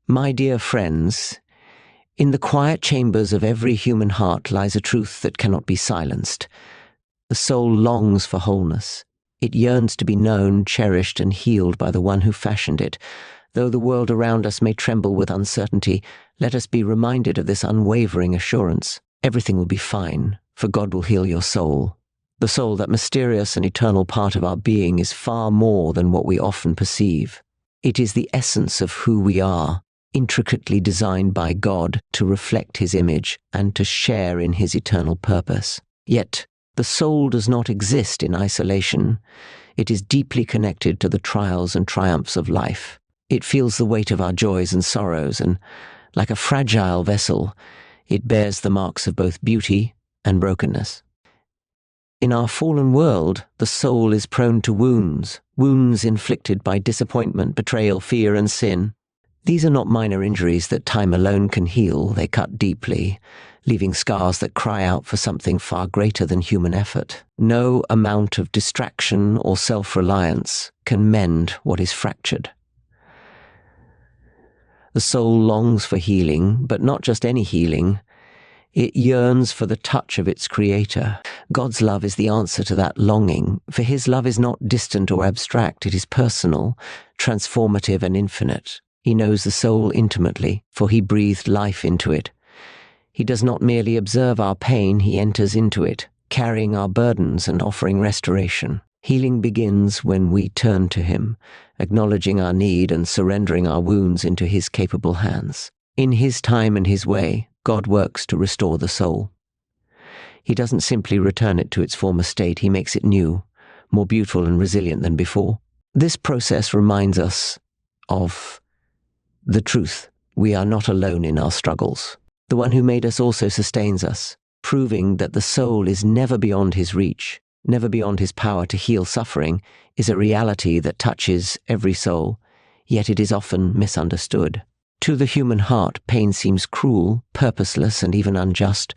My dear friends, in the quiet chambers of every human heart lies a truth that cannot be silenced. The soul longs for wholeness. It yearns to be known, cherished, and healed by the one who fashioned it. Though the world around us may tremble with uncertainty, let us be reminded of this unwavering assurance. Everything will be fine, for God will heal your soul. The soul, that mysterious and eternal part of our being, is far more than what we often perceive. It is the essence of who we are, intricately designed by God to reflect His image and to share in His eternal purpose. Yet, the soul does not exist in isolation. It is deeply connected to the trials and triumphs of life. It feels the weight of our joys and sorrows, and, like a fragile vessel, it bears the marks of both beauty and brokenness. In our fallen world, the soul is prone to wounds inflicted by disappointment, betrayal, fear, and sin. These are not minor injuries that time alone can heal. They cut deeply, leaving scars that cry out for something far greater than human effort. No amount of distraction or self-reliance can mend what is fractured. The soul longs for healing, but not just any healing. It yearns for the touch of its Creator. God's love is the answer to that longing, for His love is not distant or abstract. It is personal, transformative, and infinite. He knows the soul intimately, for He breathed life into it. He does not merely observe our pain, He enters into it, carrying our burdens and offering restoration. Healing begins when we turn to Him, acknowledging our need and surrendering our wounds into His capable hands. In His time and His way, God works to restore the soul. He doesn't simply return it to its former state, He makes it new, more beautiful and resilient than before. This process reminds us of the truth. We are not alone in our struggles. The one who made us also sustains us, proving that the soul is never beyond His reach, never beyond His power to heal suffering, is a reality that touches every soul, yet it is often misunderstood. To the human heart, pain seems cruel, purposeless, and even unjust.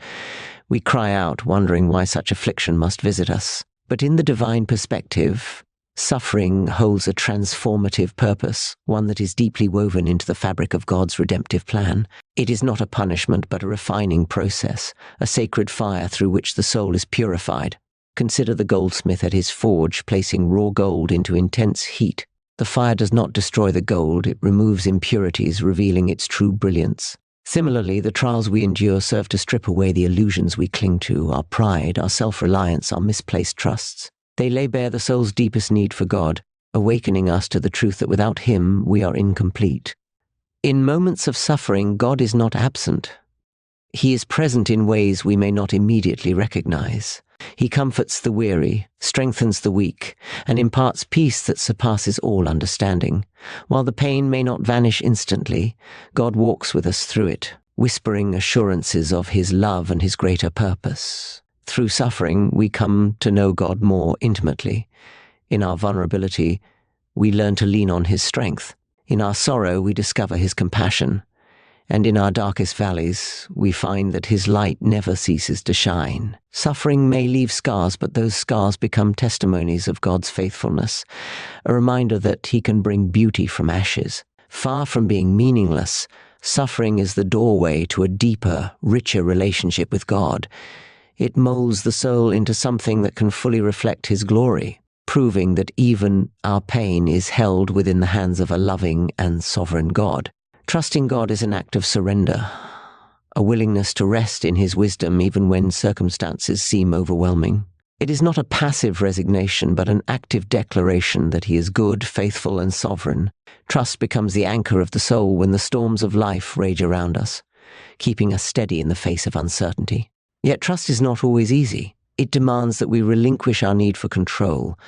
We cry out, wondering why such affliction must visit us. But in the divine perspective, suffering holds a transformative purpose, one that is deeply woven into the fabric of God's redemptive plan. It is not a punishment, but a refining process, a sacred fire through which the soul is purified. Consider the goldsmith at his forge, placing raw gold into intense heat. The fire does not destroy the gold, it removes impurities, revealing its true brilliance. Similarly, the trials we endure serve to strip away the illusions we cling to, our pride, our self-reliance, our misplaced trusts. They lay bare the soul's deepest need for God, awakening us to the truth that without Him we are incomplete. In moments of suffering, God is not absent. He is present in ways we may not immediately recognize. He comforts the weary, strengthens the weak, and imparts peace that surpasses all understanding. While the pain may not vanish instantly, God walks with us through it, whispering assurances of His love and His greater purpose. Through suffering, we come to know God more intimately. In our vulnerability, we learn to lean on His strength. In our sorrow, we discover His compassion. And in our darkest valleys, we find that His light never ceases to shine. Suffering may leave scars, but those scars become testimonies of God's faithfulness, a reminder that He can bring beauty from ashes. Far from being meaningless, suffering is the doorway to a deeper, richer relationship with God. It molds the soul into something that can fully reflect His glory, proving that even our pain is held within the hands of a loving and sovereign God. Trusting God is an act of surrender, a willingness to rest in His wisdom even when circumstances seem overwhelming. It is not a passive resignation, but an active declaration that He is good, faithful, and sovereign. Trust becomes the anchor of the soul when the storms of life rage around us, keeping us steady in the face of uncertainty. Yet trust is not always easy. It demands that we relinquish our need for control,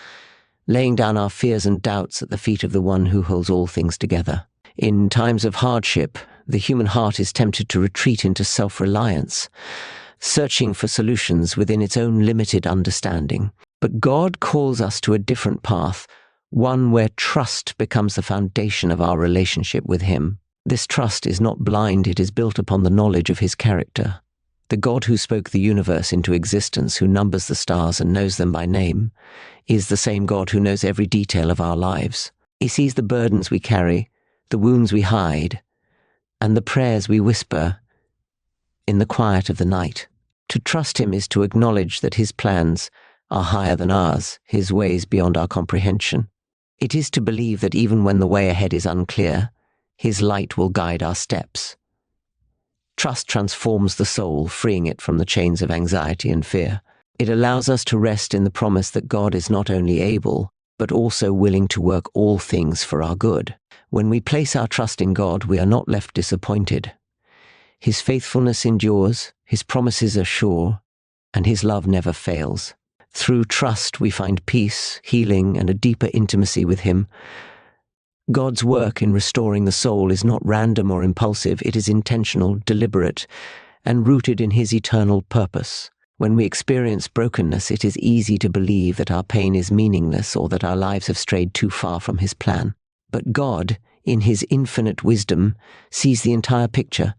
laying down our fears and doubts at the feet of the one who holds all things together. In times of hardship, the human heart is tempted to retreat into self-reliance, searching for solutions within its own limited understanding. But God calls us to a different path, one where trust becomes the foundation of our relationship with Him. This trust is not blind, it is built upon the knowledge of His character. The God who spoke the universe into existence, who numbers the stars and knows them by name, is the same God who knows every detail of our lives. He sees the burdens we carry, the wounds we hide, and the prayers we whisper in the quiet of the night. To trust him is to acknowledge that his plans are higher than ours, his ways beyond our comprehension. It is to believe that even when the way ahead is unclear, his light will guide our steps. Trust transforms the soul, freeing it from the chains of anxiety and fear. It allows us to rest in the promise that God is not only able, but also willing to work all things for our good. When we place our trust in God, we are not left disappointed. His faithfulness endures, his promises are sure, and his love never fails. Through trust, we find peace, healing, and a deeper intimacy with him. God's work in restoring the soul is not random or impulsive. It is intentional, deliberate, and rooted in his eternal purpose. When we experience brokenness, it is easy to believe that our pain is meaningless or that our lives have strayed too far from his plan. But God, in his infinite wisdom, sees the entire picture,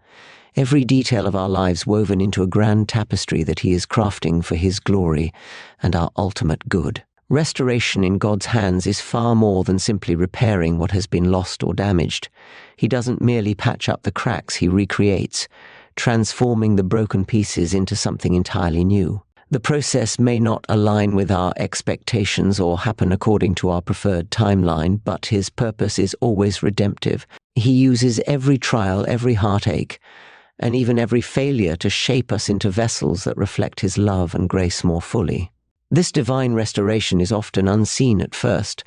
every detail of our lives woven into a grand tapestry that he is crafting for his glory and our ultimate good. Restoration in God's hands is far more than simply repairing what has been lost or damaged. He doesn't merely patch up the cracks, he recreates, transforming the broken pieces into something entirely new. The process may not align with our expectations or happen according to our preferred timeline, but his purpose is always redemptive. He uses every trial, every heartache, and even every failure to shape us into vessels that reflect his love and grace more fully. This divine restoration is often unseen at first.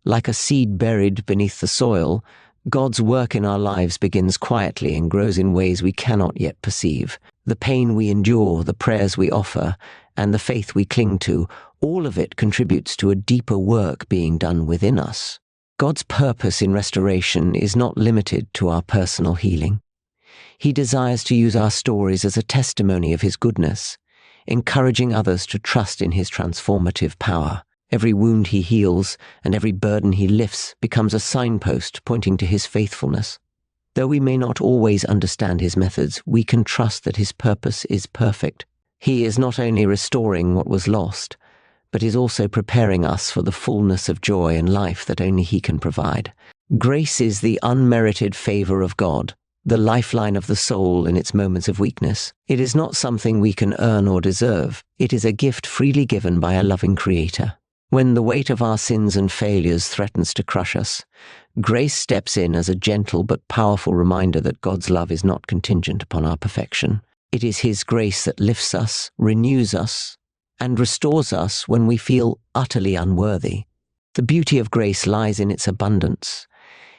Like a seed buried beneath the soil, God's work in our lives begins quietly and grows in ways we cannot yet perceive. The pain we endure, the prayers we offer, and the faith we cling to, all of it contributes to a deeper work being done within us. God's purpose in restoration is not limited to our personal healing. He desires to use our stories as a testimony of his goodness, encouraging others to trust in his transformative power. Every wound he heals and every burden he lifts becomes a signpost pointing to his faithfulness. Though we may not always understand his methods, we can trust that his purpose is perfect. He is not only restoring what was lost, but is also preparing us for the fullness of joy and life that only he can provide. Grace is the unmerited favor of God, the lifeline of the soul in its moments of weakness. It is not something we can earn or deserve. It is a gift freely given by a loving Creator. When the weight of our sins and failures threatens to crush us, grace steps in as a gentle but powerful reminder that God's love is not contingent upon our perfection. It is his grace that lifts us, renews us, and restores us when we feel utterly unworthy. The beauty of grace lies in its abundance.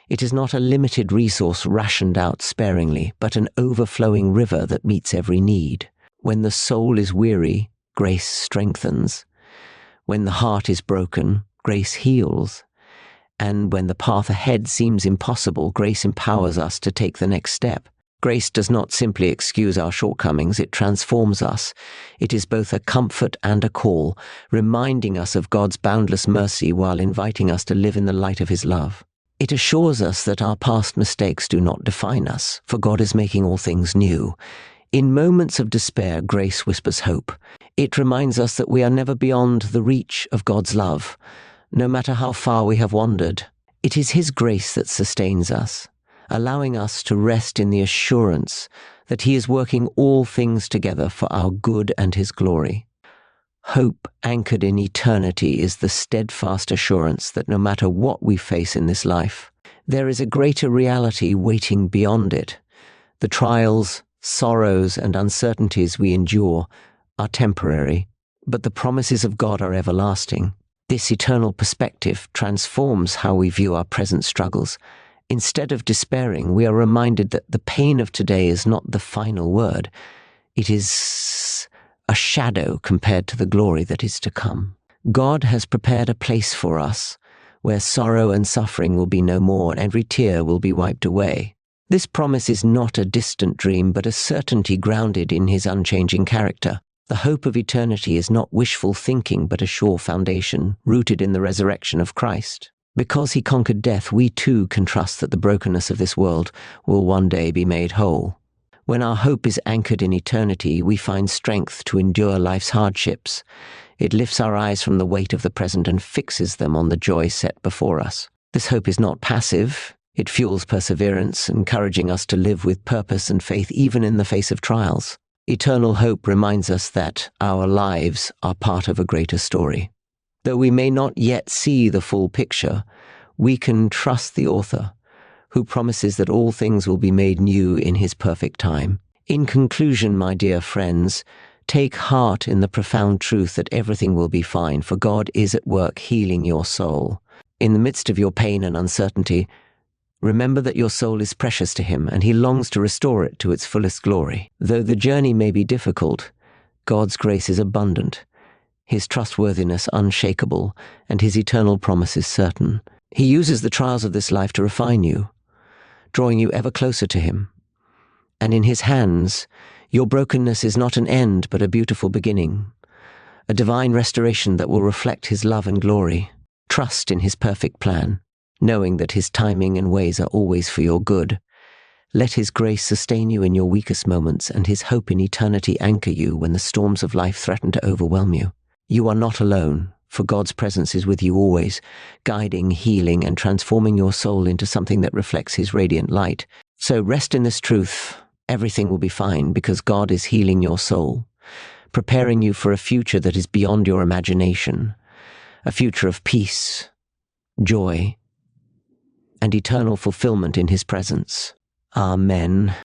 It is not a limited resource rationed out sparingly, but an overflowing river that meets every need. When the soul is weary, grace strengthens. When the heart is broken, grace heals. And when the path ahead seems impossible, grace empowers us to take the next step. Grace does not simply excuse our shortcomings, it transforms us. It is both a comfort and a call, reminding us of God's boundless mercy while inviting us to live in the light of his love. It assures us that our past mistakes do not define us, for God is making all things new. In moments of despair, grace whispers hope. It reminds us that we are never beyond the reach of God's love, no matter how far we have wandered. It is his grace that sustains us, allowing us to rest in the assurance that he is working all things together for our good and his glory. Hope anchored in eternity is the steadfast assurance that no matter what we face in this life, there is a greater reality waiting beyond it. The trials, sorrows, and uncertainties we endure are temporary, but the promises of God are everlasting. This eternal perspective transforms how we view our present struggles. Instead of despairing, we are reminded that the pain of today is not the final word. It is a shadow compared to the glory that is to come. God has prepared a place for us where sorrow and suffering will be no more and every tear will be wiped away. This promise is not a distant dream, but a certainty grounded in his unchanging character. The hope of eternity is not wishful thinking, but a sure foundation rooted in the resurrection of Christ. Because he conquered death, we too can trust that the brokenness of this world will one day be made whole. When our hope is anchored in eternity, we find strength to endure life's hardships. It lifts our eyes from the weight of the present and fixes them on the joy set before us. This hope is not passive. It fuels perseverance, encouraging us to live with purpose and faith even in the face of trials. Eternal hope reminds us that our lives are part of a greater story. Though we may not yet see the full picture, we can trust the author, who promises that all things will be made new in his perfect time. In conclusion, my dear friends, take heart in the profound truth that everything will be fine, for God is at work healing your soul. In the midst of your pain and uncertainty, remember that your soul is precious to him, and he longs to restore it to its fullest glory. Though the journey may be difficult, God's grace is abundant, his trustworthiness unshakable, and his eternal promises certain. He uses the trials of this life to refine you, drawing you ever closer to him. And in his hands, your brokenness is not an end, but a beautiful beginning, a divine restoration that will reflect his love and glory. Trust in his perfect plan, knowing that his timing and ways are always for your good. Let his grace sustain you in your weakest moments, and his hope in eternity anchor you when the storms of life threaten to overwhelm you. You are not alone, for God's presence is with you always, guiding, healing, and transforming your soul into something that reflects his radiant light. So rest in this truth. Everything will be fine because God is healing your soul, preparing you for a future that is beyond your imagination, a future of peace, joy, and eternal fulfillment in his presence. Amen.